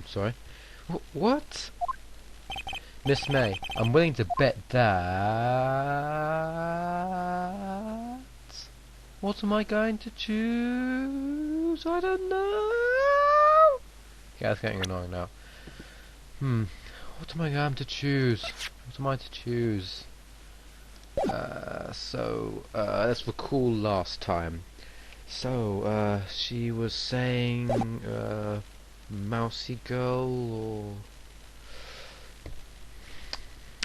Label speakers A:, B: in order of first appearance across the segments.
A: Sorry. What? Miss May, I'm willing to bet that... What am I going to choose? I don't know. Okay, that's getting annoying now. What am I going to choose? What am I to choose? Let's recall last time. So, she was saying, Mousy Girl, or...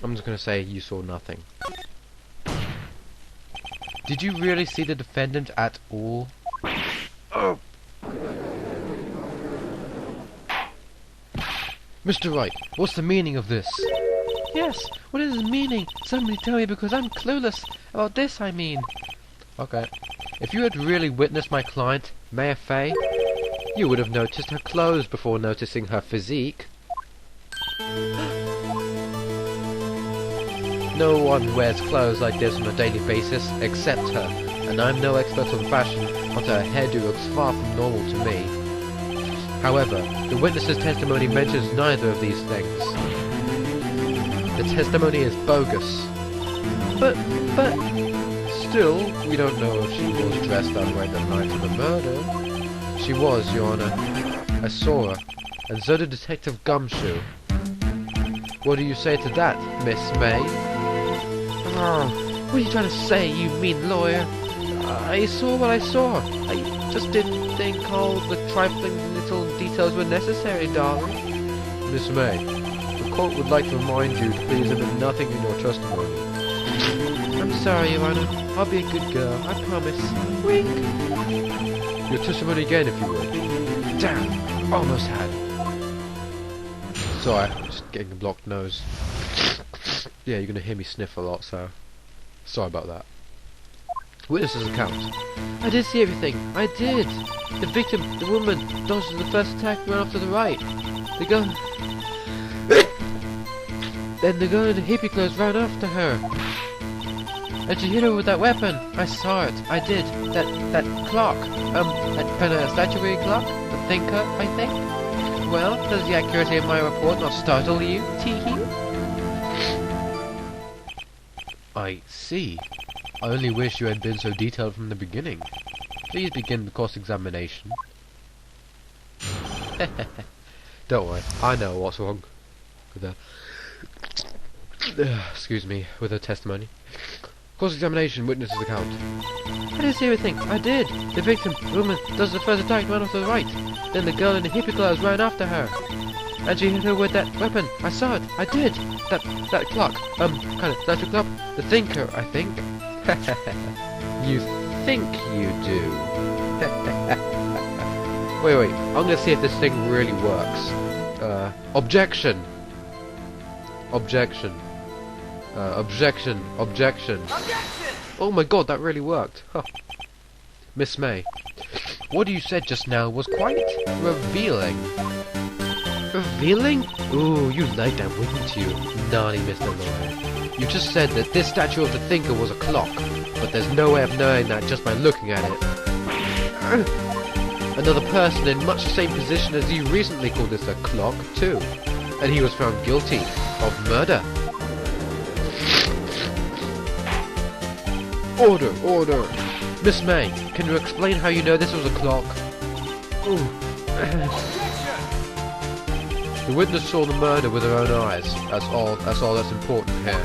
A: I'm just gonna say you saw nothing. Did you really see the defendant at all? Oh! Mr. Wright, what's the meaning of this? Yes, what is the meaning? Somebody tell me, because I'm clueless about this, I mean. Okay. If you had really witnessed my client, Maya Fey, you would have noticed her clothes before noticing her physique. No one wears clothes like this on a daily basis, except her, and I'm no expert on fashion, but her hairdo looks far from normal to me. However, the witness's testimony mentions neither of these things. The testimony is bogus. But... Still, we don't know if she was dressed that way the night of the murder. She was, Your Honor. I saw her, and so did Detective Gumshoe. What do you say to that, Miss May? Oh, what are you trying to say, you mean lawyer? I saw what I saw. I just didn't think all the trifling little details were necessary, darling. Miss May, the court would like to remind you to please omit nothing in your testimony. I'm sorry, Your Honor. I'll be a good girl, I promise. Wink! Your testimony again, if you would. Damn! Almost had. Sorry, just getting a blocked nose. Yeah, you're gonna hear me sniff a lot, so... Sorry about that. Witness's account. I did see everything. I did! The victim, the woman, dodged the first attack and ran off to the right. The gun... Then the girl in the hippie clothes ran after her. And she hit her with that weapon. I saw it. I did. That clock. That kind of statuary clock? The thinker, I think? Well, does the accuracy of my report not startle you, Teehee? I see. I only wish you had been so detailed from the beginning. Please begin the cross-examination. Don't worry, I know what's wrong with her. Excuse me, with her testimony. Cross-examination, witness's account. I didn't see everything. I did. The victim, the woman, does the first attack, ran off to the right. Then the girl in the hippie clothes ran after her. And she hit her with that weapon. I saw it. I did. That clock. Kind of statue clock. The thinker, I think. You think you do. Wait. I'm gonna see if this thing really works. Objection. Objection. Objection. Oh my god, that really worked. Huh. Miss May, what you said just now was quite revealing. Revealing? Ooh, you like that, wouldn't you, naughty Mr. Lawyer? You just said that this statue of the thinker was a clock, but there's no way of knowing that just by looking at it. Another person in much the same position as you recently called this a clock, too, and he was found guilty of murder. Order! Miss May, can you explain how you know this was a clock? Ooh. The witness saw the murder with her own eyes. That's all that's important here.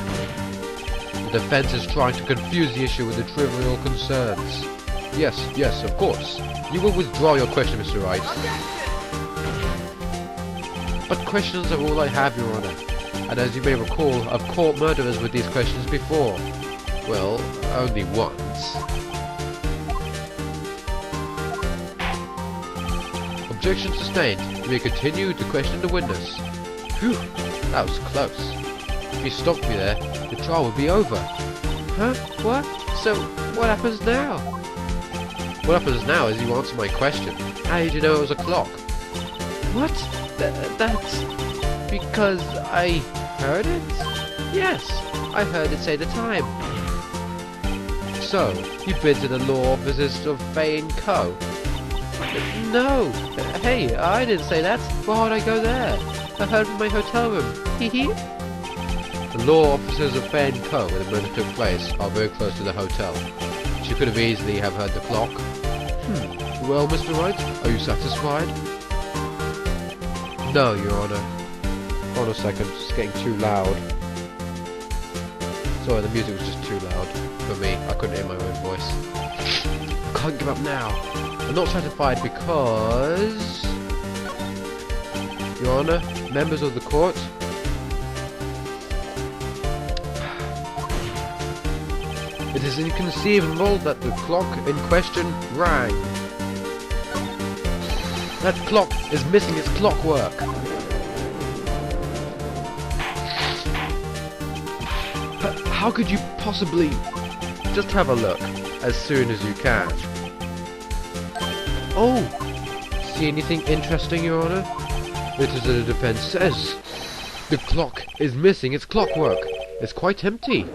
A: The defense is trying to confuse the issue with the trivial concerns. Yes, of course. You will withdraw your question, Mr. Wright. But questions are all I have, Your Honor. And as you may recall, I've caught murderers with these questions before. Well, only once. Objection sustained. You may continue to question the witness. Phew, that was close. If you stopped me there, the trial would be over. Huh? What? So, what happens now? What happens now is you answer my question. How did you know it was a clock? What? That's... because I heard it? Yes, I heard it say the time. So, you've been to the law offices of Fay & Co? No! Hey, I didn't say that. Why would I go there? I heard from my hotel room. Hee hee. The law officers of Fan Co, where the murder took place, are very close to the hotel. She could have easily have heard the clock. Well, Mr. Wright, are you satisfied? No, Your Honor. Hold on a second, it's getting too loud. Sorry, the music was just too loud for me. I couldn't hear my own voice. I can't give up now. I'm not satisfied because... Your Honor, members of the court... It is inconceivable that the clock in question rang. That clock is missing its clockwork. How could you possibly... Just have a look, as soon as you can. Oh! See anything interesting, Your Honor? It is as the defense says. The clock is missing its clockwork. It's quite empty.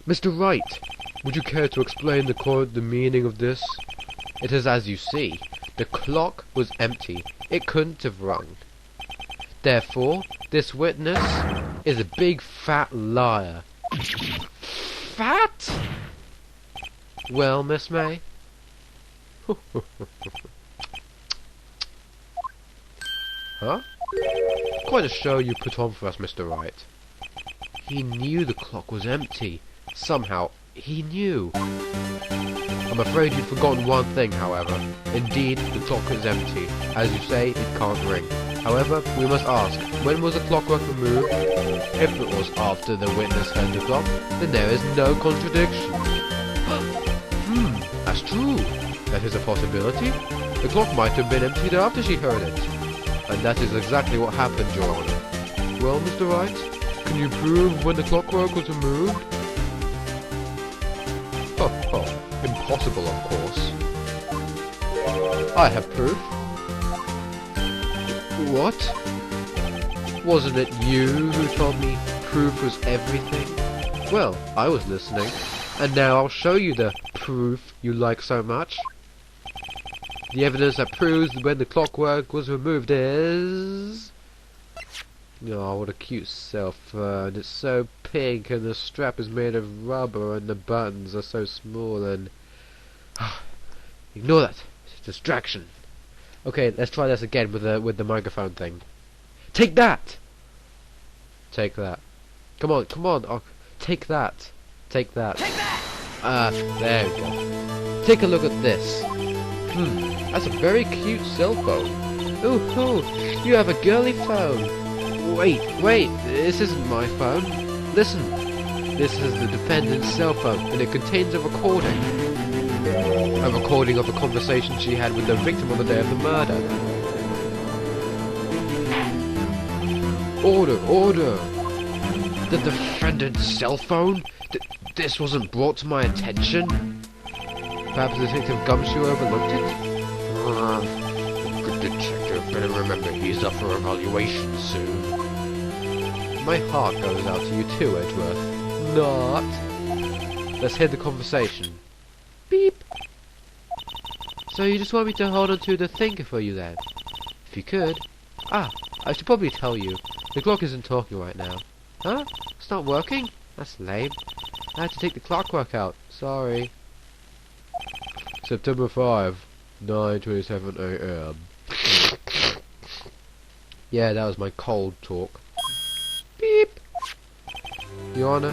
A: Mr. Wright, would you care to explain the court the meaning of this? It is as you see. The clock was empty. It couldn't have rung. Therefore, this witness is a big fat liar. Fat? Well, Miss May? Huh? Quite a show you put on for us, Mr. Wright. He knew the clock was empty. Somehow, he knew. I'm afraid you've forgotten one thing, however. Indeed, the clock is empty. As you say, it can't ring. However, we must ask, when was the clockwork removed? If it was after the witness heard the clock, then there is no contradiction. That's true. That is a possibility. The clock might have been emptied after she heard it. And that is exactly what happened, Your Honor. Well, Mr. Wright, can you prove when the clockwork was removed? Impossible, of course. I have proof. What? Wasn't it you who told me proof was everything? Well, I was listening, and now I'll show you the proof you like so much. The evidence that proves when the clockwork was removed is... Oh, what a cute cell phone. It's so pink and the strap is made of rubber and the buttons are so small and... Ignore that. It's a distraction. Okay, let's try this again with the microphone thing. Take that! Take that. Come on, come on. Oh, take that. Take that.
B: Take that!
A: There we go. Take a look at this. That's a very cute cell phone. Ooh, you have a girly phone. Wait, this isn't my phone. Listen, this is the defendant's cell phone, and it contains a recording. A recording of a conversation she had with the victim on the day of the murder. Order! The defendant's cell phone? This wasn't brought to my attention? Perhaps Detective Gumshoe overlooked it? Good detective, better remember he's up for evaluation soon. My heart goes out to you too, Edgeworth. Not. Let's hear the conversation. Beep. So you just want me to hold on to the thinker for you then? If you could. I should probably tell you. The clock isn't talking right now. Huh? It's not working? That's lame. I had to take the clockwork out. Sorry. September 5, 9:27 AM. Yeah, that was my cold talk. Beep. Your Honor,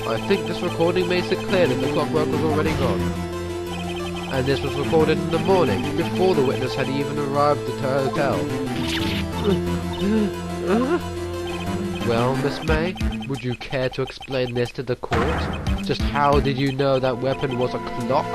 A: I think this recording makes it clear that the clockwork was already gone. And this was recorded in the morning, before the witness had even arrived at her hotel. Well, Miss May, would you care to explain this to the court? Just how did you know that weapon was a clock?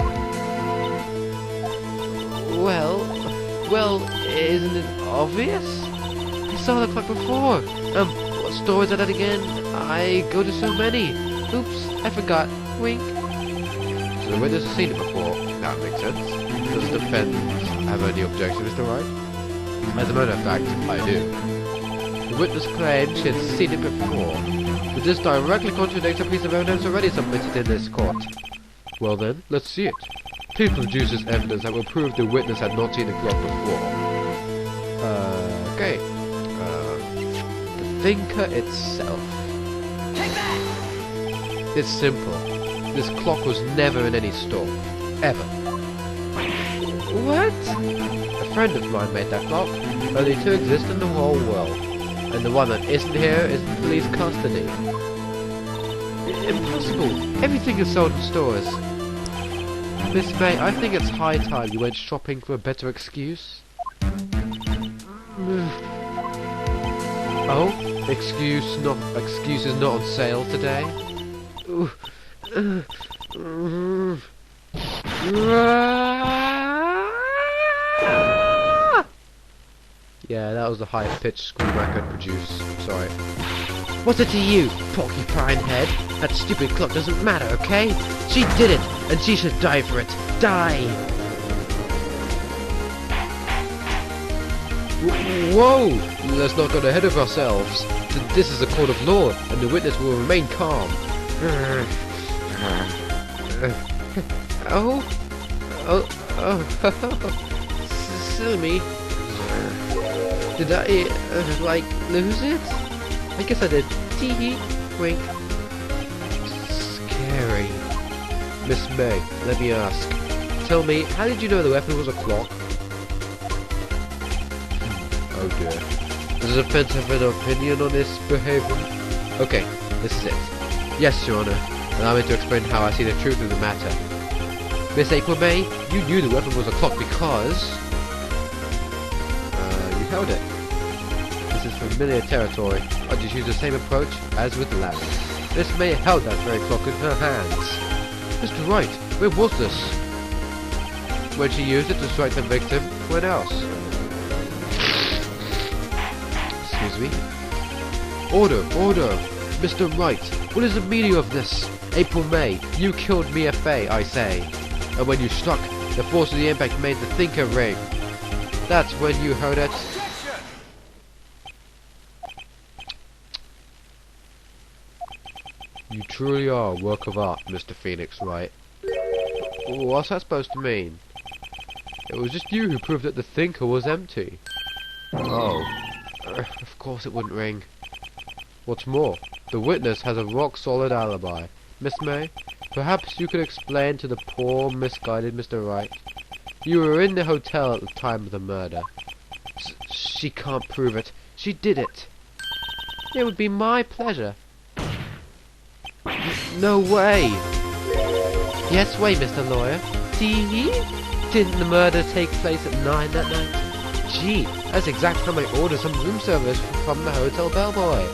A: Well, isn't it obvious? I saw the clock before. What stores are that again? I go to so many. Oops, I forgot. Wink. So the witness has seen it before. That makes sense. Does the defendant have any objection, Mr. Wright? As a matter of fact, I do. The witness claimed she had seen it before, but this directly contradicts a piece of evidence already submitted in this court. Well then, let's see it. Please produce this evidence that will prove the witness had not seen the clock before. Okay. The thinker itself. It's simple. This clock was never in any store. Ever. What? A friend of mine made that clock. Only two exist in the whole world. And the one that isn't here is in police custody. Impossible. Everything is sold in stores. Miss May, I think it's high time you went shopping for a better excuse. Oh? Excuse is not on sale today? Yeah, that was the highest pitched scream I could produce. Sorry. What's it to you, porcupine head? That stupid clock doesn't matter, okay? She did it, and she should die for it. Die! Whoa! Let's not get ahead of ourselves. This is a court of law, and the witness will remain calm. Silly me. Did I, like, lose it? I guess I did. Tee-hee. Wink. Scary. Miss May, let me ask. Tell me, how did you know the weapon was a clock? Oh dear. Does the defense have an opinion on this behavior? Okay, this is it. Yes, Your Honor. Allow me to explain how I see the truth of the matter. Miss April May, you knew the weapon was a clock because... you held it. This is familiar territory. I'll just use the same approach as with the ladder. Miss May held that very clock in her hands. Mr. Wright, where was this? When she used it to strike the victim, when else? Excuse me? Order, order! Mr. Wright, what is the meaning of this? April May, you killed Mia Fey, I say. And when you struck, the force of the impact made the thinker ring. That's when you heard it. You truly are a work of art, Mr. Phoenix Wright. What's that supposed to mean? It was just you who proved that the thinker was empty. Oh. Of course it wouldn't ring. What's more, the witness has a rock-solid alibi. Miss May, perhaps you could explain to the poor, misguided Mr. Wright. You were in the hotel at the time of the murder. She can't prove it. She did it. It would be my pleasure. No way. Yes way, Mr. Lawyer. Tee-hee? Didn't the murder take place at 9 that night? Gee, that's exactly how I ordered some room service from the hotel bellboy.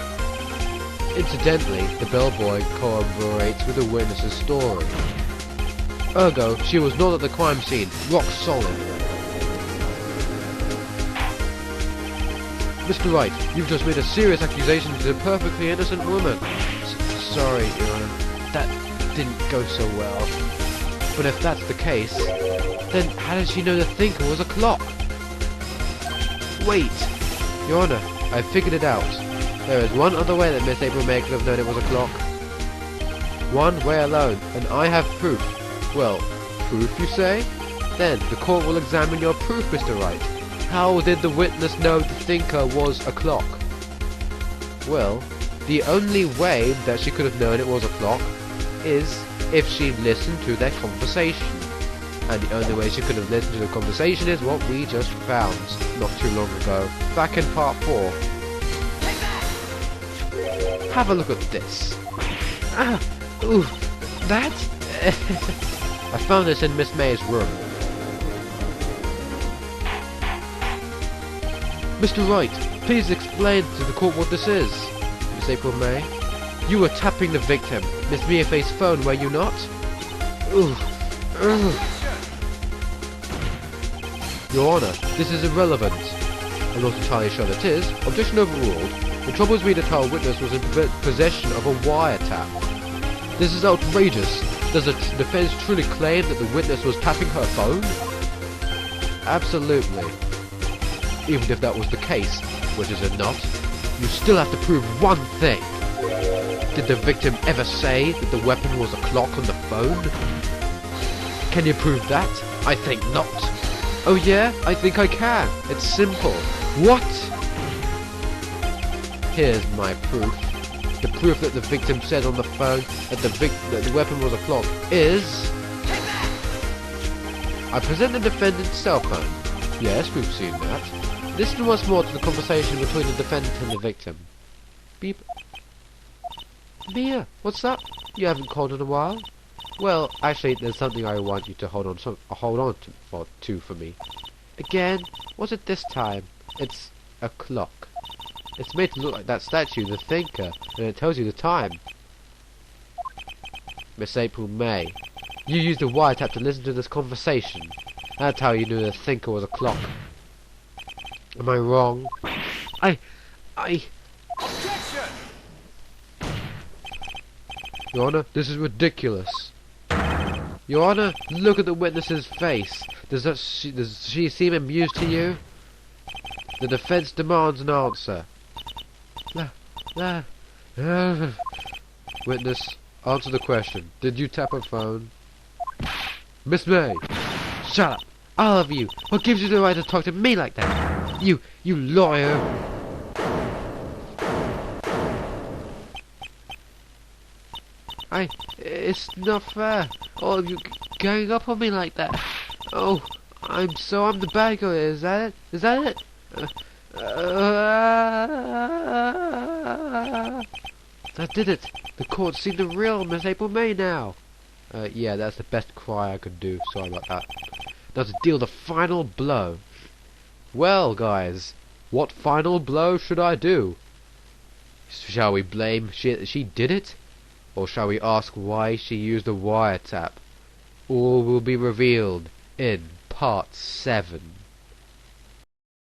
A: Incidentally, the bellboy corroborates with the witness's story. Ergo, she was not at the crime scene. Rock solid. Mr. Wright, you've just made a serious accusation to a perfectly innocent woman. Sorry, Your Honor. That didn't go so well. But if that's the case, then how did she know the thinker was a clock? Wait! Your Honor, I figured it out. There is one other way that Miss April May could have known it was a clock. One way alone, and I have proof. Well, proof you say? Then the court will examine your proof, Mr. Wright. How did the witness know the thinker was a clock? Well, the only way that she could have known it was a clock is if she listened to their conversation. And the only way she could have listened to the conversation is what we just found not too long ago, back in part 4. Have a look at this. Ooh, that? I found this in Miss May's room. Mr. Wright, please explain to the court what this is. Miss April May, you were tapping the victim, Miss Mia Fey's phone, were you not? Ooh. Your Honor, this is irrelevant. I'm not entirely sure that it is. Objection overruled. The troubles me to tell witness was in possession of a wiretap. This is outrageous. Does the defense truly claim that the witness was tapping her phone? Absolutely. Even if that was the case, which is it not, you still have to prove one thing. Did the victim ever say that the weapon was a clock on the phone? Can you prove that? I think not. Oh yeah? I think I can. It's simple. What? Here's my proof. The proof that the victim said on the phone that the weapon was a clock is... I present the defendant's cell phone. Yes, we've seen that. Listen once more to the conversation between the defendant and the victim. Beep. Mia, what's up? You haven't called in a while. Well, actually, there's something I want you to hold on to for me. Again? What's it this time? It's a clock. It's made to look like that statue, the Thinker, and it tells you the time. Miss April May, you used the wiretap to listen to this conversation. That's how you knew the Thinker was a clock. Am I wrong?
B: Objection!
A: Your Honor, this is ridiculous. Your Honor, look at the witness's face. Does she seem amused to you? The defense demands an answer. Witness, answer the question. Did you tap a phone? Miss May! Shut up! All of you! What gives you the right to talk to me like that? You lawyer! It's not fair. All of you gang up on me like that. Oh, I'm the bad guy, is that it? Is that it? I did it. The court's seen the real Miss April May now. Yeah, that's the best cry I could do. Sorry about that. Now to deal the final blow. Well, guys, what final blow should I do? Shall we blame she did it? Or shall we ask why she used the wiretap? All will be revealed in part 7.